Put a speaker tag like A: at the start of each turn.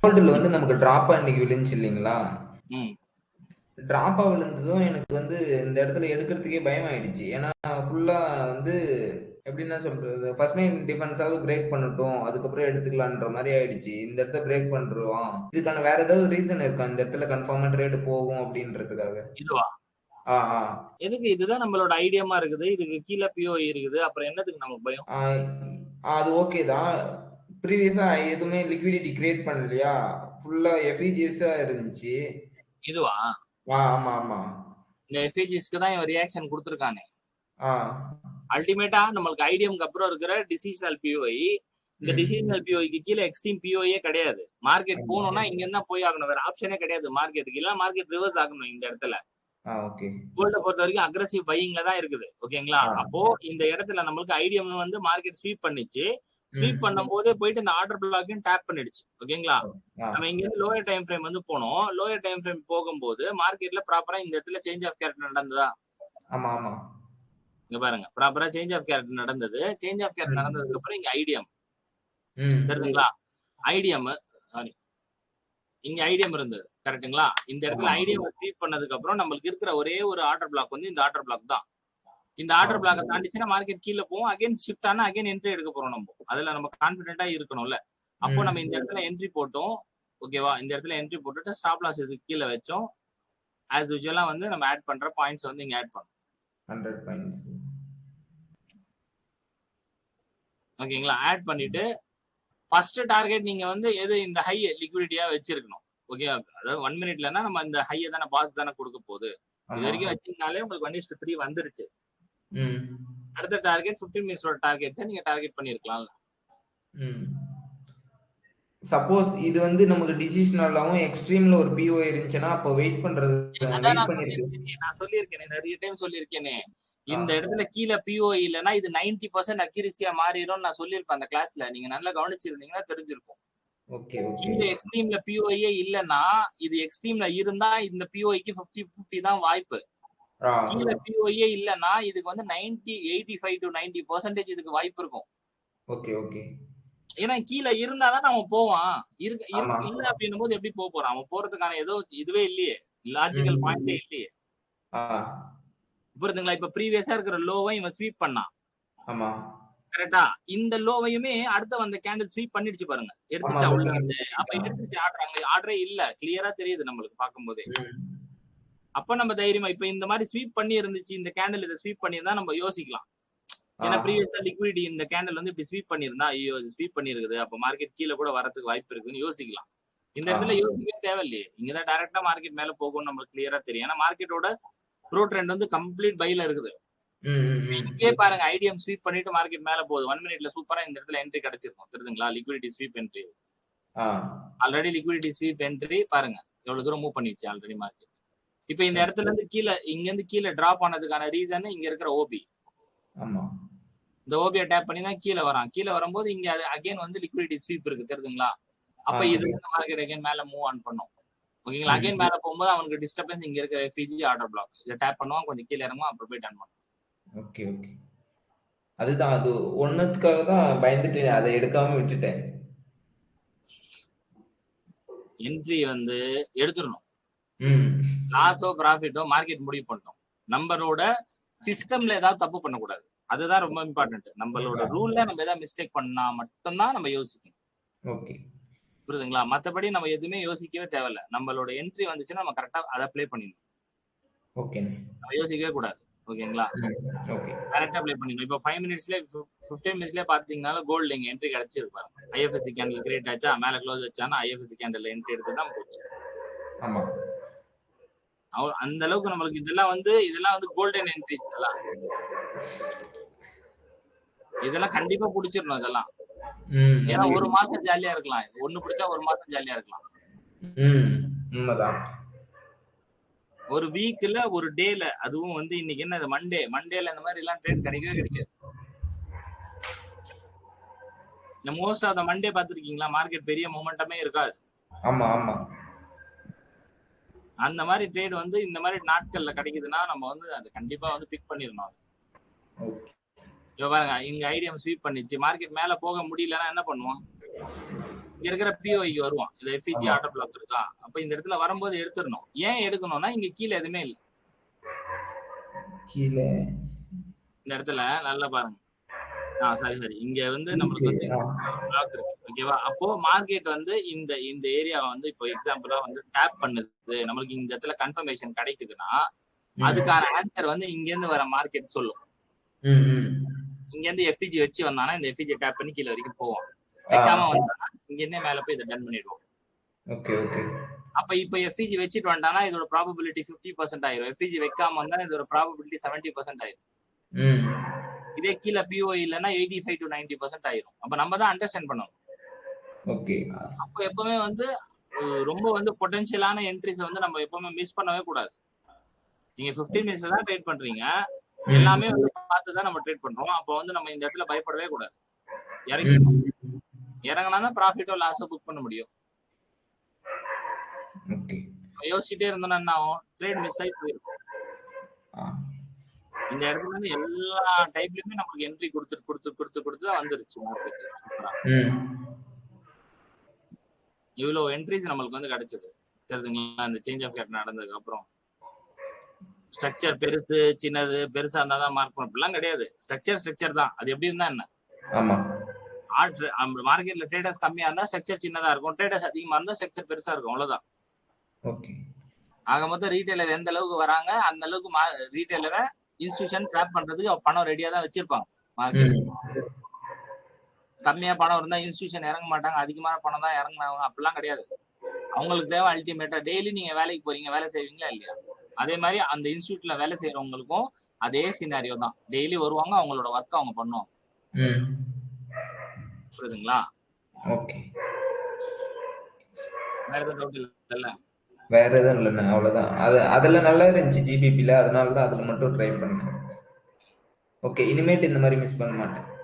A: கோல்டுல வந்து நமக்கு டிராப்பா இன்னைக்கு விழுந்துச்சு இல்லைங்களா?
B: ம்.
A: டிராப்பா விழுந்ததும் எனக்கு வந்து இந்த இடத்துல எடுக்கிறதுக்கே பயமாயிடுச்சு. ஏன்னா ஃபுல்லா வந்து எப்படின்னா சொல்றது, ஃபர்ஸ்ட் லைன் டிஃபென்ஸாவது பிரேக் பண்ணட்டும். அதுக்கப்புறம் எடுத்துக்கலான்ற மாரி ஆயிடுச்சு. இந்த இடத்த பிரேக் பண்ணிருவான். இதுக்கான வேற ஏதாவது ரீசன் இருக்கா? இந்த இடத்துல கன்ஃபார்மா ட்ரேட் போகும் அப்படின்றதுக்காக.
B: இதுவா?
A: ஆ, ஆ.
B: எதுக்கு? இதுதான் நம்மளோட ஐடியமா இருக்குது. இதுக்கு கீழ பிஓஇ இருக்குது. அப்புறம் என்னத்துக்கு நமக்கு பயம்?
A: ஆ, அது ஓகே தான். ப்ரீவியஸா எதுவுமே லிக்விடிட்டி கிரியேட் பண்ணலையா? ஃபுல்லா எஃப்இஜிஎஸ்ஸா இருந்துச்சு.
B: இதுவா?
A: ஆமா, ஆமா.
B: இந்த எஃப்ஏஜிஸ்க்கு தான் இவன் ரியாக்ஷன் கொடுத்துருக்கானே.
A: ஆ.
B: அல்டிமேட்டா நம்மளுக்கு ஐடிஎம்க்கு அப்புறம் இருக்கிற டிசிஷனல் பிஓஇ. இந்த டிசிஷனல் பிஓஇக்கு கீழே எக்ஸ்ட்ரீம் பிஓஏ கிடையாது. மார்க்கெட்
A: ஆமா.
B: போகணும்னா இங்க இருந்தா போய் ஆகணும். வேற ஆப்ஷனே கிடையாது மார்க்கெட்டுக்கு. இல்ல மார்க்கெட் ரிவர்ஸ் ஆகணும் இந்த இடத்துல.
A: ஓகே.
B: கோல்ட பொறுத்த வரைக்கும் அக்ரஸிவ் பையிங்ல தான் இருக்குது. ஓகேங்களா?
A: ஆ.
B: அப்போ இந்த இடத்துல நம்மளுக்கு ஐடிஎம் வந்து மார்க்கெட் ஸ்வீப் பண்ணிச்சு. ஸ்வீப்
A: ம்.
B: பண்ணும்போதே போயிட்டு இந்த ஆர்டர் பிளாக்கையும் டேப் பண்ணிடுச்சு. ஓகேங்களா?
A: ஆ.
B: நம்ம இங்க இருந்து லோயர் டைம் ஃப்ரேம் வந்து போனோம். லோயர் டைம் ஃப்ரேம் போகும்போது மார்க்கெட்ல ப்ராப்பரா இந்த இடத்துல சேஞ்ச் ஆஃப் கேரக்டர் நடந்ததா?
A: ஆமா, ஆமா.
B: இங்க பாருங்க. ப்ராப்பரா சேஞ்ச் ஆஃப் கேரக்டர் நடந்தது. சேஞ்ச் ஆஃப் கேரக்டர்
A: ம்.
B: நடந்ததுக்கு அப்புறம் இங்க ஐடிஎம்.
A: ம்.
B: தெரியுதுங்களா? IDM sorry. இங்க ஐடிஎம் இருந்தது. கரெக்ட்டுங்களா? இந்த இடத்துல
A: ஆமா.
B: ஐடிஎம் ஸ்வீப் பண்ணதுக்கு அப்புறம் நம்மளுக்கு இருக்கிற ஒரே ஒரு ஆர்டர் பிளாக் வந்து இந்த ஆர்டர் பிளாக் தான். இந்த ஆர்டர்
A: ஓகே.
B: பிளாக்க தாண்டிச்சுன்னா மார்க்கெட் கீழ போகும். அகைன் ஷிஃப்ட் ஆனா அகைன் என்ட்ரி எடுக்க போறோம் நம்ம. அதுல நம்ம கான்ஃபிடென்ட்டா இருக்கணும்ல. அப்போ நம்ம இந்த
A: ம்.
B: இடத்துல என்ட்ரி போட்டோம். ஓகேவா? இந்த இடத்துல என்ட்ரி போட்டுட்டு ஸ்டாப் லாஸ் இதுக்கு கீழ வச்சோம். ஆஸ் யூசுவலா வந்து நம்ம ஆட் பண்ற பாயிண்ட்ஸ் வந்து இங்க ஆட் பண்ணோம்.
A: 100 பாயிண்ட்ஸ்.
B: ஓகேங்களா? ஆட் பண்ணிட்டு ஃபர்ஸ்ட் டார்கெட் நீங்க வந்து எது இந்த ஹை லிக்விடிட்டியா வச்சிருக்கணும். ஓகே. அதாவது 1 மினிட்லனா நம்ம இந்த ஹைய தான பாஸ் தான கொடுக்க போகுது. இது
A: ஆமா.
B: வரைக்கும் வச்சீங்கனாலே உங்களுக்கு 1:3 வந்துருச்சு.
A: ம்.
B: அடுத்த டார்கெட் 15 மினிட்ஸோட டார்கெட்ஸ நீங்க டார்கெட் பண்ணியிருக்கலாம்ல.
A: ம். சப்போஸ் இது வந்து நமக்கு டிசிஷனலாவும் எக்ஸ்ட்ரீம்ல ஒரு பிஓ இருந்துச்சுன்னா, அப்போ வெயிட் பண்றது
B: அதான்
A: வெயிட்
B: நான்
A: பண்ணிருக்கு.
B: சொல்லியிருக்கேனே. நான் சொல்லியிருக்கேனே. நெறைய டைம் சொல்லியிருக்கேனே.
A: ஆ.
B: இந்த இடத்துல கீழ பிஓஇ இல்லன்னா இது 90% அக்யூரசியா மாறிரும்னு நான் சொல்லியிருப்பேன் அந்த கிளாஸ்ல. நீங்க நல்லா கவனிச்சிருந்தீங்கன்னா தெரிஞ்சிருக்கும்.
A: Okay, okay.
B: கீழ எக்ஸ்ட்ரீம்ல பிஓஇயே இல்லன்னா, இது எக்ஸ்ட்ரீம்ல இருந்தா இந்த பிஓஇக்கு 50-50 தான் வாய்ப்பு.
A: ஆ.
B: கீழ பிஓஇயே இல்லன்னா இதுக்கு வந்து 85 to 90% இதுக்கு வாய்ப்பு இருக்கும்.
A: Okay, okay.
B: ஏன்னா கீழ இருந்தா தான் அவன் போவான்.
A: ஆமா.
B: இல்ல அப்படின்னும்போது எப்படி போறான்? அவன் போறதுக்கான ஏதோ இதுவே இல்லையே. லாஜிக்கல் பாயிண்டே
A: ம்.
B: இல்லையே.
A: ஆ.
B: புரியுதுங்களா? இப்ப ப்ரீவியஸா இருக்கிற லோவை இவன் ஸ்வீப் பண்ணான்.
A: ஆமா.
B: கரெக்ட்டா? இந்த லோவையுமே அடுத்த வந்த கேண்டில் ஸ்வீப் பண்ணிடுச்சு பாருங்க.
A: ஆமா.
B: எடுத்துச்சா உள்ள
A: லூப்பிங்
B: இருந்து. அப்ப
A: இண்டஸ்ட்ரி.
B: எடுத்துச்சு ஆர்டர். அங்க ஆர்டரே இல்ல. கிளியரா தெரியுது நம்மளுக்கு பார்க்கும்போதே.
A: ம்.
B: அப்ப நம்ம தைரியமா இப்ப இந்த மாரி ஸ்வீப் பண்ணி இருந்துச்சு. இந்த கேண்டில் இத ஸ்வீப் பண்ணியிருந்தா நம்ம யோசிக்கலாம்.
A: ஆ.
B: ஏன்னா ப்ரீவியஸா லிக்விடிட்டி இந்த கேண்டில் வந்து இப்படி ஸ்வீப் பண்ணியிருந்தா, ஐயோ! இது ஸ்வீப் பண்ணியிருக்குது. அப்ப மார்க்கெட் கீழ கூட வரதுக்கு வாய்ப்பு இருக்குன்னு யோசிக்கலாம். இந்த
A: ஆ.
B: இடத்துல யோசிக்கவே தேவையில்லையே. இங்க தான் டைரக்ட்டா மார்க்கெட் மேல போகும்னு நம்மளுக்கு கிளியரா தெரியும். ஏன்னா மார்க்கெட்டோட ப்ரோ ட்ரெண்ட் வந்து கம்ப்ளீட் பைல இருக்குது.
A: ம், ம்,
B: இங்கேயே
A: ம்.
B: பாருங்க ஐடிஎம் ஸ்வீப் பண்ணிட்டு மார்க்கெட் மேல போகுது. 1 மினிட்ல சூப்பரா இந்த இடத்துல என்ட்ரி கிடைச்சிருக்கும். தெரியுதுங்களா? Liquidity sweep entry.
A: ஆ.
B: ஆல்ரெடி லிக்விடிட்டி ஸ்வீப் என்ட்ரி பாருங்க. எவ்வளவு தூரம் மூவ் பண்ணிருச்சு ஆல்ரெடி மார்க்கெட். இப்ப இந்த
A: ஓகே.
B: இடத்துல இருந்து கீழ இங்க இருந்து கீழ டிராப் ஆனதுக்கான ரீசன் இங்க இருக்கிற ஓபி.
A: ஆமா.
B: இந்த ஓபியை டேப் பண்ணி தான் கீழ வரான். கீழ வரும்போது இங்க அகைன் வந்து லிக்விடிட்டி ஸ்வீப் இருக்கு. தெரியுதுங்களா? அப்ப இது
A: தெரியும்.
B: வந்து மார்க்கெட் அகைன் மேல மூவ் ஆன் பண்ணும். ஓகேங்களா? அகைன்
A: ம்.
B: மேல போகும்போது அவனுக்கு டிஸ்டர்பன்ஸ் இங்க இருக்கிற எஃப்இஜி ஆர்டர் பிளாக். இத டேப் பண்ணுவான். கொஞ்சம் கீழ இறங்குவான். அப்புறம் போய் டன் பண்ணுவான்.
A: Okay, okay. அதுதான் அது ஒண்ணுத்துக்காக தான் பயந்துட்டு அத எடுக்காம விட்டுட்டேன்.
B: என்ட்ரி வந்து எடுத்துறணும்.
A: ம்.
B: லாஸோ ப்ராஃபிட்டோ மார்க்கெட் முடிவு பண்ணிட்டோம். நம்மளோட சிஸ்டம்ல ஏதாவது தப்பு பண்ணக்கூடாது. அதுதான் ரொம்ப இம்பார்ட்டன்ட். நம்மளோட ரூல்ல நம்ம ஏதாவது மிஸ்டேக் பண்ணா மட்டும் தான் நம்ம யோசிக்கணும்.
A: ஓகே.
B: புரியுதுங்களா? மத்தபடி நம்ம எதுவுமே யோசிக்கவே தேவையில்ல. நம்மளோட என்ட்ரி வந்துச்சுன்னா நம்ம கரெக்ட்டா அத அப்ளை பண்ணிடணும்.
A: ஓகேண்ணே.
B: நம்ம யோசிக்கவே கூடாது. ஓகேங்களா?
A: ம். ஓகே.
B: கரெக்ட்டா அப்ளை பண்ணிடணும். இப்போ 5 மினிட்ஸ்லயே 15 மினிட்ஸ்லயே பாத்தீங்கன்னாலும் கோல்டு இங்க என்ட்ரி கிடைச்சிருக்கு பாருங்க. ஐஎஃப்எஸ்சி கேண்டில் கிரியேட் ஆச்சா, மேல க்ளோஸ் வச்சானா ஐஎஃப்எஸ்சி கேண்டில் என்ட்ரி எடுத்து தான் போச்சு.
A: ஆமா.
B: அந்த அளவுக்கு நம்மளுக்கு இதெல்லாம் வந்து கோல்டன் என்ட்ரிஸ் இதெல்லாம். இதெல்லாம் கண்டிப்பா புடிச்சிடணும் இதெல்லாம்.
A: ம்.
B: ஏன்னா ஒரு மாசம் ஜாலியா இருக்கலாம். ஒண்ணு பிடிச்சா ஒரு மாசம் ஜாலியா இருக்கலாம்.
A: ம். உண்மதான்.
B: ஒரு வீக்ல ஒரு டேல அதுவும் வந்து இன்னைக்கு என்ன மண்டே. மண்டேல இந்த மாதிரி எல்லாம் ட்ரேட் கிடைக்கவே கிடைக்காது. மோஸ்ட் ஆஃப் த மண்டே பாத்துருக்கீங்களா? மார்க்கெட் பெரிய மொமெண்டமே இருக்காது.
A: ஆமா, ஆமா.
B: அந்த மாதிரி ட்ரேட் வந்து இந்த மாதிரி நாட்கள்ல கிடைக்குதுன்னா நம்ம வந்து அது கண்டிப்பா வந்து பிக் பண்ணிடணும்.
A: ஓகே.
B: இங்க பாருங்க இங்க ஐடிஎம் ஸ்வீப் பண்ணிச்சு. மார்க்கெட் மேல போக முடியலன்னா என்ன பண்ணுவோம்? இங்க இருக்கிற பிஓஐக்கு வருவான். இது எஃப்இஜி
A: ஆமா.
B: ஆட்டோ பிளாக் இருக்கா? அப்ப இந்த இடத்துல வரும்போது எடுத்துறணும். ஏன் எடுக்கணும்னா இங்க கீழ எதுவுமே இல்ல.
A: கீழ
B: இந்த இடத்துல நல்லா பாருங்க. சரி. இங்க வந்து
A: இருக்கு.
B: நம்மளுக்கு வந்து
A: ஆ.
B: பிளாக் இருக்கு. ஓகேவா? அப்போ மார்க்கெட் வந்து இந்த இந்த ஏரியாவ வந்து இப்போ எக்ஸாம்பிளா வந்து டேப் பண்ணுது. நம்மளுக்கு இந்த இடத்துல கன்ஃபர்மேஷன் கிடைக்குதுன்னா,
A: ம்.
B: அதுக்கான ஆன்சர் வந்து இங்க இருந்து வர மார்க்கெட் சொல்லும்.
A: ம், ம்.
B: இங்க இருந்து எஃப்இஜி வச்சு வந்தானா, இந்த எஃப்இஜி டேப் பண்ணி கீழ வரைக்கும் போவான்.
A: ஆ.
B: வைக்காம வந்தானா, இங்க இருந்தே மேல போய் இத டன் பண்ணிடுவான்.
A: Okay, okay.
B: அப்ப இப்ப எஃப்இஜி வச்சுட்டு வந்துட்டானா, இதோட ப்ராபபிலிட்டி 50% ஆயிரும். எஃப்இஜி வைக்காம வந்தா இதோட ப்ராபபிலிட்டி 70% ஆயிரும்.
A: ம்.
B: இதே கீழ பிஓஐ இல்லன்னா 85 to 90% ஆயிரும். அப்ப நம்ம தான் அண்டர்ஸ்டாண்ட் பண்ணணும்.
A: ஓகே.
B: அப்ப எப்பவுமே வந்து ரொம்ப வந்து பொட்டன்ஷியலான என்ட்ரிஸ் வந்து நம்ம எப்பவுமே மிஸ் பண்ணவே கூடாது. நீங்க 15 மினிட்ஸ்ல தான் ட்ரேட் பண்றீங்க.
A: ம்.
B: எல்லாமே வந்து பார்த்து தான் நம்ம ட்ரேட் பண்றோம். அப்ப வந்து நம்ம இந்த இடத்துல பயப்படவே கூடாது. இறங்கிடணும்.
A: ம்.
B: இறங்குனா தான் ப்ராஃபிட்டோ லாஸோ புக் பண்ண முடியும்.
A: ஓகே.
B: யோசிச்சுட்டே இருந்தோம்னா என்ன ஆகும்? ட்ரேட் மிஸ் ஆகி போயிடும்.
A: ஆ.
B: இந்த இடத்துல இருந்து எல்லா டைப்லயுமே நமக்கு என்ட்ரி கொடுத்து வந்துருச்சு மார்க்கெட். சூப்பரா.
A: ம்.
B: இவ்வளவு என்ட்ரிஸ் நம்மளுக்கு வந்து கிடைச்சது. தெரியுதுங்களா? அந்த சேஞ்ச் ஆஃப் கேட் நடந்ததுக்கு அப்புறம். ஸ்ட்ரக்சர் பெருசு, சின்னது, பெருசா இருந்தா தான் மார்க் பண்ணணும். அப்படிலாம் கிடையாது. ஸ்ட்ரக்சர் தான். அது எப்படி இருந்தா என்ன?
A: ஆமா.
B: மார்க்கெட்ல ட்ரேடர்ஸ் கம்மியா இருந்தா ஸ்ட்ரக்சர் சின்னதா இருக்கும். ட்ரேடர்ஸ் அதிகமா இருந்தா ஸ்ட்ரக்சர் பெருசா இருக்கும். அவ்வளவுதான்.
A: ஓகே.
B: ஆக மொத்தம் ரீட்டைலர் எந்த அளவுக்கு வராங்க, அந்த அளவுக்கு ரீட்டைலரை இன்ஸ்டிடியூஷன் ட்ராப் பண்றதுக்கு பணம் ரெடியா தான் வச்சிருப்பாங்க மார்க்கெட்.
A: ம்.
B: கம்மியா பணம் இருந்தா இன்ஸ்டிடியூஷன் இறங்க மாட்டாங்க. அதிகமான பணம் தான் இறங்குனாங்க. அப்படிலாம் கிடையாது. அவங்களுக்கு தேவை அல்டிமேட்டா டெய்லி நீங்க வேலைக்கு போறீங்க, வேலை செய்வீங்களா இல்லையா? அதே மாதிரி அந்த இன்ஸ்டியூட்ல வேலை செய்யறவங்களுக்கும் அதே சினாரியோ தான். டெய்லி வருவாங்க, அவங்களோட ஒர்க் அவங்க பண்ணுவாங்க.
A: ம்.
B: புரியுதுங்களா?
A: ஓகே.
B: வேற எதுவும் டவுட் இல்ல?
A: வேற எதுவும் இல்லைண்ணே, அவ்வளவுதான். அதுல நல்லா இருந்துச்சு ஜிபிபில, அதனால தான் அதுல மட்டும் ட்ரை பண்ணேன். ஓகே, இனிமேட்டு இந்த மாதிரி மிஸ் பண்ண மாட்டேன்.